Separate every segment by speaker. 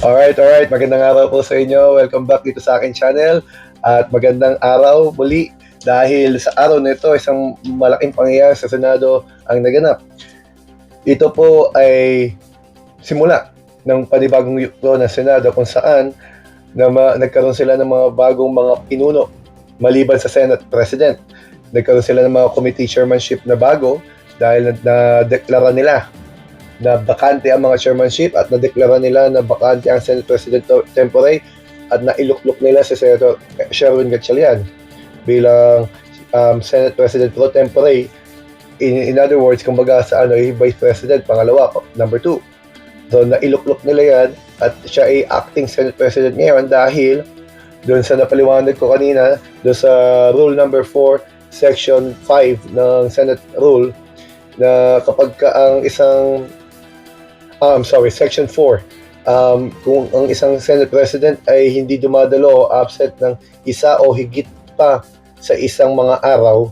Speaker 1: Alright. Magandang araw po sa inyo. Welcome back dito sa aking channel. At magandang araw muli dahil sa araw na ito, isang malaking pangyayari sa Senado ang naganap. Ito po ay simula ng panibagong yugto ng Senado kung saan nagkaroon sila ng mga bagong mga pinuno maliban sa Senate President. Nagkaroon sila ng mga committee chairmanship na bago dahil na-deklara nila na bakante ang mga chairmanship at nadeklara nila na bakante ang Senate President Tempore at nailuklok nila si Senator Sherwin Gatchalian bilang Senate President Pro Tempore. In other words, kumbaga sa Vice President, pangalawa, number 2. So nailuklok nila yan at siya ay acting Senate President ngayon dahil doon sa napaliwanag ko kanina, doon sa Rule number 4, Section 5 ng Senate Rule, na kapag ang isang Section 4, kung ang isang Senate President ay hindi dumadalo o absent ng isa o higit pa sa isang mga araw,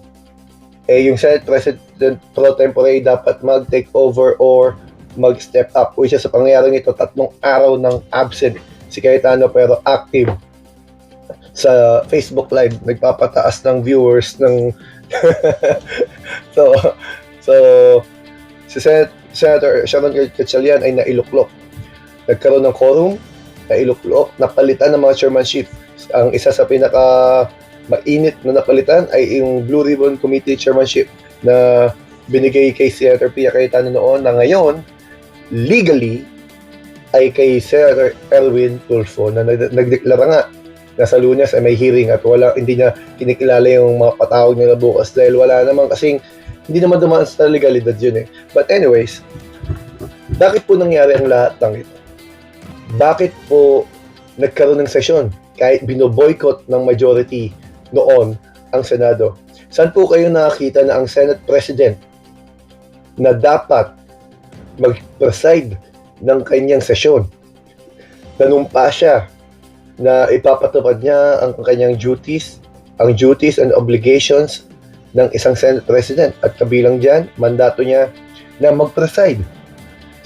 Speaker 1: yung Senate President Pro Tempore dapat mag-take over or mag-step up. Which is sa pangyayaring ito, 3 araw ng absent si Cayetano pero active sa Facebook Live, nagpapataas ng viewers ng so si Senator Sherwin Gatchalian ay nailuklok. Nagkaroon ng quorum, nailuklok, napalitan ng mga chairmanship. Ang isa sa pinaka mainit na napalitan ay yung Blue Ribbon Committee chairmanship na binigay kay Senator Pia Cayetano noon, na ngayon legally ay kay Senator Erwin Tulfo na nagdeklara nga na sa Lunes ay may hearing at hindi niya kinikilala yung mga patawag nila bukas dahil wala naman kasing hindi naman dumaan sa legalidad yun eh. But anyways, bakit po nangyari ang lahat ng ito? Bakit po nagkaroon ng sesyon kahit binoboycott ng majority noon ang Senado? Saan po kayo nakakita na ang Senate President na dapat mag-preside ng kanyang sesyon, nanumpa siya na ipapatupad niya ang kanyang duties and obligations ng isang Senate President at kabilang dyan, mandato niya na mag-preside.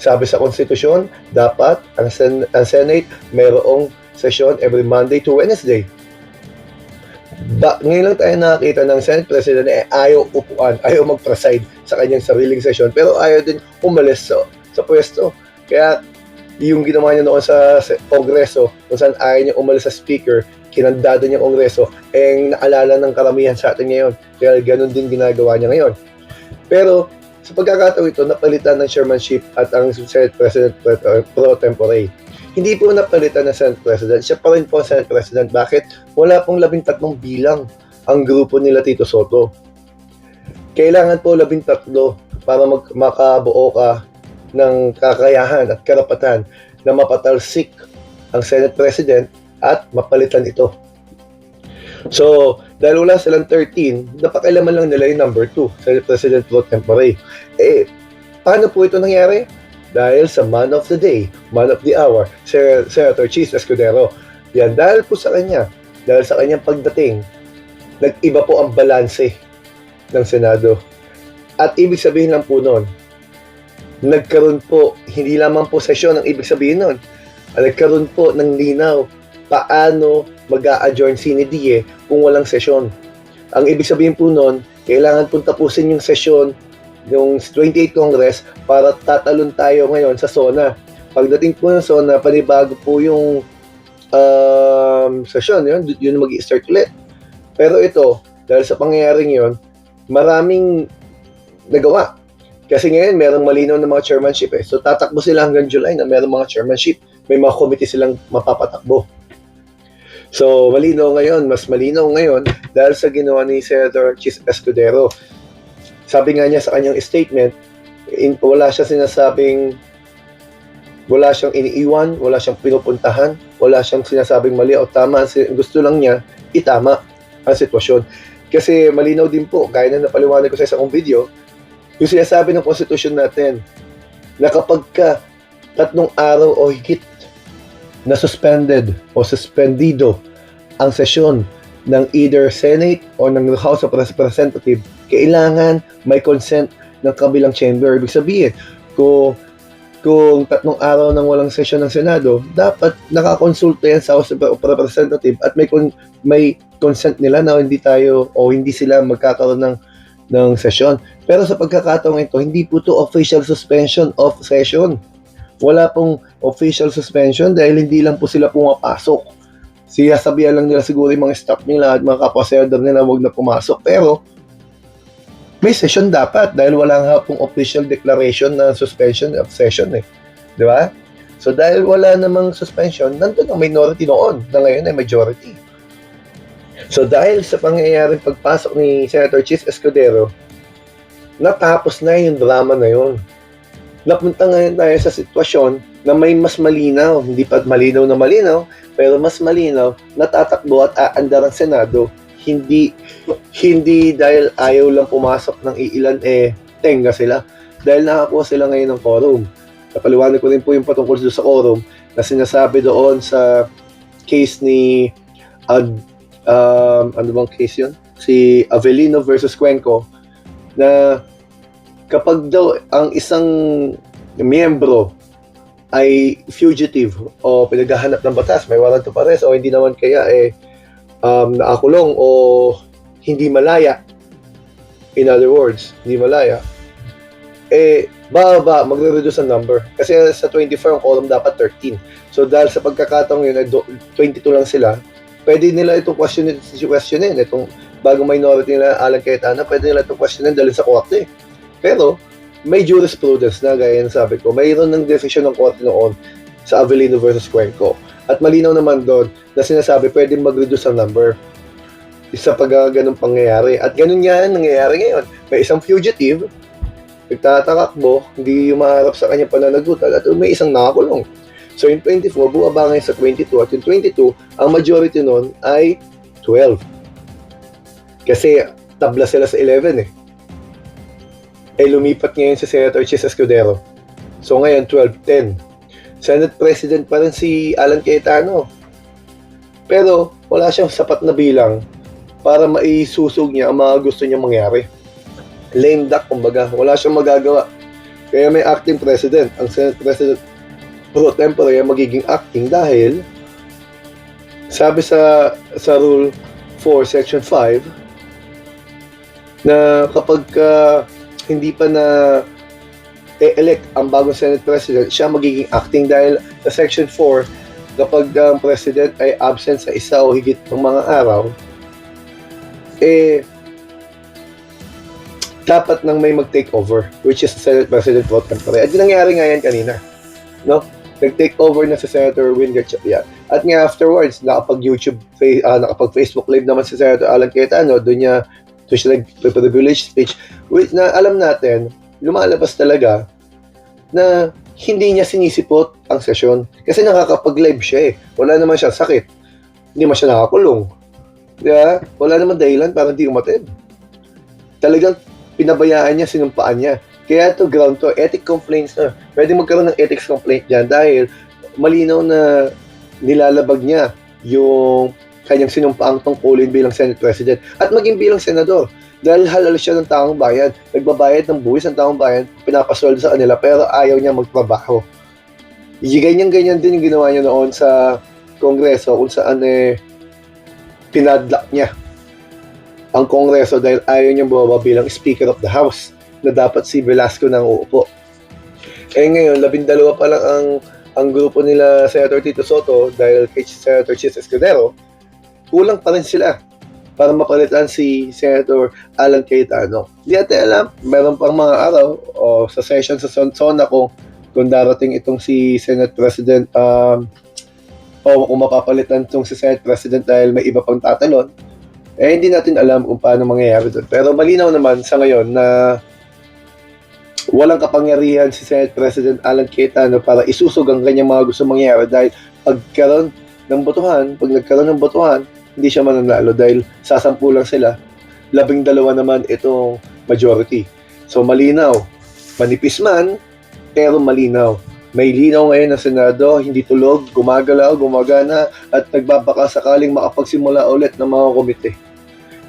Speaker 1: Sabi sa konstitusyon, dapat ang Senate mayroong sesyon every Monday to Wednesday. Ngayon lang tayo nakakita ng Senate President ayaw upuan, ayaw mag-preside sa kanyang sariling sesyon, pero ayaw din umalis sa pwesto. Kaya yung ginawa niya noon sa Kongreso, kung saan ayaw niya umalis sa speaker, kinandado niya Kongreso, naalala ng karamihan sa atin ngayon. Kaya ganun din ginagawa niya ngayon. Pero sa pagkakataon ito, napalitan ng chairmanship at ang Senate President Pro Tempore. Hindi po napalitan ng Senate President, siya pa rin po Senate President. Bakit? Wala pong 13 bilang ang grupo nila Tito Soto. Kailangan po 13 para makabuo ka ng kakayahan at karapatan na mapatalsik ang Senate President at mapalitan ito. So, dahil wala silang 13, napakailaman lang nila yung number 2, Senate President Pro Tempore. Paano po ito nangyari? Dahil sa man of the day, man of the hour, Senator Chis Escudero. Yan, dahil po sa kanya, dahil sa kanyang pagdating, nag-iba po ang balanse ng Senado. At ibig sabihin lang po nun, nagkaroon po, hindi lamang po sesyon ang ibig sabihin nun, nagkaroon po ng linaw paano mag-a-adjourn CNDE kung walang sesyon. Ang ibig sabihin po nun, kailangan pong tapusin yung sesyon yung 28th Congress para tatalon tayo ngayon sa SONA. Pagdating po ng SONA, panibago po yung sesyon, yun mag-i-start ulit. Pero ito, dahil sa pangyayaring yun, maraming nagawa. Kasi ngayon, merong malinaw na mga chairmanship So tatakbo sila hanggang July na merong mga chairmanship. May mga committee silang mapapatakbo. So mas malinaw ngayon dahil sa ginawa ni Senator Chis Escudero. Sabi nga niya sa kanyang statement, wala siyang iniiwan, wala siyang pinupuntahan, wala siyang sinasabing mali o tama. Gusto lang niya itama ang sitwasyon. Kasi malinaw din po, gaya na napaliwanag ko sa isang video, yung sinasabi ng konstitusyon natin na kapag ka 3 araw o higit na suspended o suspendido ang sesyon ng either Senate o ng House of Representatives, kailangan may consent ng kabilang chamber. Ibig sabihin, kung kung 3 araw nang walang sesyon ng Senado, dapat nakakonsulta yan sa House of Representatives at may consent nila na hindi tayo o hindi sila magkakaroon ng sesyon. Pero sa pagkakataong ito, hindi po to official suspension of session. Wala pong official suspension dahil hindi lang po sila pumapasok. Sabihan lang nila siguro yung mga staff nila at mga kapwa-senador nila wag na pumasok. Pero may session dapat dahil wala nga pong official declaration na suspension of session eh. Di ba? So dahil wala namang suspension, nandun ang minority noon na ngayon ay majority. So dahil sa pangyayaring pagpasok ni Senator Chis Escudero, natapos na yung drama na yun. Napunta ngayon tayo sa sitwasyon na may mas malinaw, hindi pa malinaw na malinaw, pero mas malinaw, natatakbo at aandar ang Senado. Hindi dahil ayaw lang pumasok ng iilan tenga sila. Dahil nakakuha sila ngayon ng quorum. Napaliwanag ko rin po yung patungkol sa quorum na sinasabi doon sa case ni ano bang case yun? Si Avellino versus Cuenco na kapag daw ang isang miyembro ay fugitive o pinaghahanap ng batas, may warrant of arrest o hindi naman kaya nakakulong o hindi malaya, in other words, hindi malaya, magre-reduce ang number. Kasi sa 24, ang quorum dapat 13. So dahil sa pagkakataong yun, 22 lang sila, pwede nila itong questionin. Itong bagong minority nila, Alan Cayetano, pwede nila itong questionin dahil sa korte. Pero may jurisprudence na, gaya ng sabi ko, mayroon ng decision ng korte noon sa Avellino versus Cuenco. At malinaw naman doon na sinasabi pwedeng mag-reduce ang number sa ganung pangyayari. At ganun yan nangyayari ngayon. May isang fugitive, nagtatakbo, hindi umaharap sa kanyang pananagutan at may isang nakakulong. So yung 24, buwaba ngayon sa 22 at yung 22, ang majority nun ay 12. Kasi tabla sila sa 11 eh. Lumipat ngayon si Senator Chis Escudero. So ngayon 12-10. Senate President pa rin si Alan Cayetano. Pero wala siyang sapat na bilang para maisusog niya ang mga gusto niya mangyari. Lame duck, kumbaga. Wala siyang magagawa. Kaya may acting president. Ang Senate President pro tempore magiging acting dahil sabi sa Rule 4, Section 5 na kapag hindi pa na elect ang bagong Senate President, siya magiging acting dahil sa Section 4, kapag ang President ay absent sa isa o higit ng mga araw, dapat nang may mag-take over, which is Senate President pro tempore. At nangyari nga yan kanina. No? Nag-take over na si Senator Win Gatchalian. At nga afterwards, nakapag-Facebook Live naman si Senator Alan Cayetano, doon siya nag-privilege speech, which na alam natin, lumalabas talaga na hindi niya sinisipot ang sesyon. Kasi nakakapag-live siya eh. Wala naman siya sakit. Hindi man siya nakakulong. Diba? Wala naman dahilan para hindi umatid. Talagang pinabayaan niya, sinumpaan niya. Kaya ito, ground to, ethic complaints na. Pwede magkaroon ng ethics complaint dyan dahil malinaw na nilalabag niya yung kanyang sinumpaang tungkulin bilang Senate President at maging bilang Senador. Dahil halal siya ng taong bayan, nagbabayad ng buwis ng taong bayan, pinapasweldo sa kanila, pero ayaw niya magtrabaho. Ganyan-ganyan din yung ginawa niya noon sa Kongreso, kung saan pinadlock niya ang Kongreso dahil ayaw niya bumaba bilang Speaker of the House, na dapat si Velasco nang uupo. Ngayon, 12 pa lang ang grupo nila Senator Tito Soto dahil kay Senator Chis Escudero, kulang pa rin sila para mapalitan si Senator Alan Cayetano. Hindi natin alam, meron pang mga araw o sa session sa Sona kung darating itong si Senate President o kung mapapalitan itong si Senate President dahil may iba pang tatalon, hindi natin alam kung paano mangyayari doon. Pero malinaw naman sa ngayon na walang kapangyarihan si Senate President Alan Cayetano para isusog ang kanyang mga gusto mangyayari dahil pag nagkaroon ng botohan, hindi siya mananalo dahil sasampu lang sila, 12 naman itong majority. So malinaw, manipis man, pero malinaw. May linaw ngayon ng Senado, hindi tulog, gumagalaw, gumagana, at nagbabaka sakaling makapagsimula ulit ng mga komite.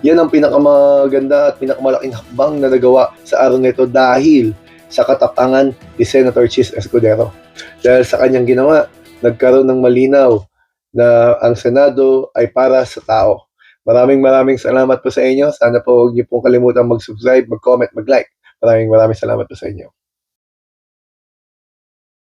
Speaker 1: Yan ang pinakamaganda at pinakamalaking hakbang na nagawa sa araw nito dahil sa katapangan ni Senator Chis Escudero. Dahil sa kanyang ginawa, nagkaroon ng malinaw na ang Senado ay para sa tao. Maraming salamat po sa inyo. Sana po huwag niyo pong kalimutan mag-subscribe, mag-comment, mag-like. Maraming salamat po sa inyo.